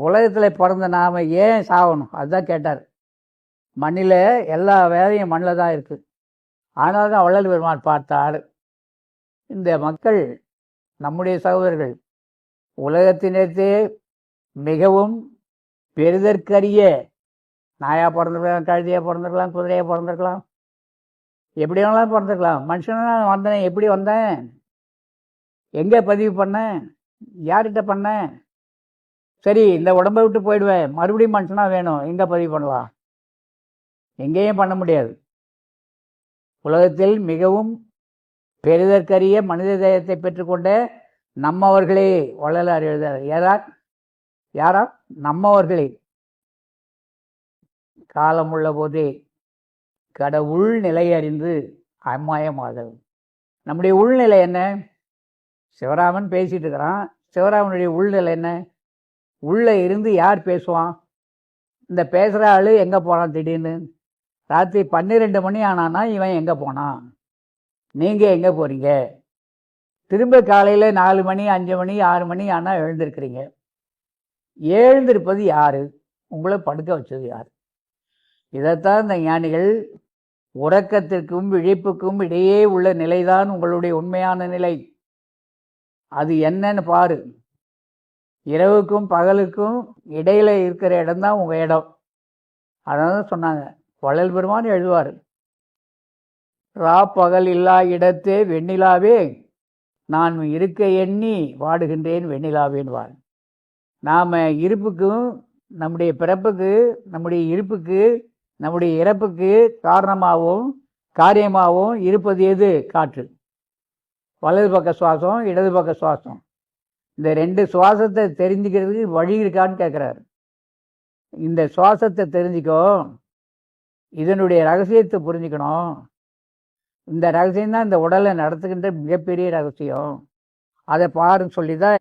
உலகத்தில் பிறந்த நாம் ஏன் சாகணும் அதுதான் கேட்டார். மண்ணில் எல்லா வேலையும் மண்ணில் தான் இருக்குது. ஆனால் தான் வள்ளல் பெருமான் பார்த்தார், இந்த மக்கள் நம்முடைய சகோதரர்கள் உலகத்தினத்தே மிகவும் பெரிதற்கரிய நாயாக பிறந்திருக்கலாம், கழுதியாக பிறந்திருக்கலாம், குதிரையாக பிறந்திருக்கலாம், எப்படி வேணாலும் பிறந்திருக்கலாம். மனுஷனாக வந்தேன், எப்படி வந்தேன், எங்கே பதிவு பண்ணேன், யார்கிட்ட பண்ணேன், சரி இந்த உடம்பை விட்டு போயிடுவேன், மறுபடியும் மனுஷனாக வேணும், எங்கே பதிவு பண்ணலாம், எங்கேயும் பண்ண முடியாது. உலகத்தில் மிகவும் பெரிதற்கரிய மனித தேயத்தை பெற்றுக்கொண்ட நம்மவர்களே வள்ளலார் எழுதார். யாரா? நம்மவர்களே. காலம் உள்ள போதே கடவுள் நிலை அறிந்து அம்மாயமாதல். நம்முடைய உள்நிலை என்ன? சிவராமன் பேசிட்டு இருக்கிறான். சிவராமனுடைய உள்நிலை என்ன? உள்ள இருந்து யார் பேசுவான்? இந்த பேசுகிற ஆள் எங்கே போனான்? திடீர்னு ராத்திரி 12 மணி ஆனான்னா இவன் எங்கே போனான்? நீங்கள் எங்கே போகிறீங்க? திரும்ப காலையில் 4 மணி 5 மணி 6 மணி ஆனால் எழுந்திருக்கிறீங்க. எழுந்திருப்பது யார்? உங்களை படுக்க வச்சது யார்? இதைத்தான் இந்த ஞானிகள் உறக்கத்திற்கும் விழிப்புக்கும் இடையே உள்ள நிலைதான் உங்களுடைய உண்மையான நிலை. அது என்னன்னு பாரு. இரவுக்கும் பகலுக்கும் இடையில இருக்கிற இடம்தான் உங்கள் இடம். அதான் சொன்னாங்க. வள்ளல் பெருமான் எழுதுவார், ரா பகல் இல்லா இடத்தே வெண்ணிலாவே நான் இருக்க எண்ணி வாடுகின்றேன் வெண்ணிலாவேன்வார். நாம் இருப்புக்கும் நம்முடைய பிறப்புக்கு நம்முடைய இருப்புக்கு நம்முடைய இறப்புக்கு காரணமாகவும் காரியமாகவும் இருப்பது எது? காற்று. வலது பக்க சுவாசம், இடது பக்க சுவாசம். இந்த 2 சுவாசத்தை தெரிஞ்சுக்கிறதுக்கு வழி இருக்கான்னு கேட்குறாரு. இந்த சுவாசத்தை தெரிஞ்சுக்கோ, இதனுடைய ரகசியத்தை புரிஞ்சுக்கணும். இந்த ரகசியம்தான் இந்த உடலை நடத்துகின்ற மிகப்பெரிய ரகசியம். அதை பாருன்னு சொல்லி தான்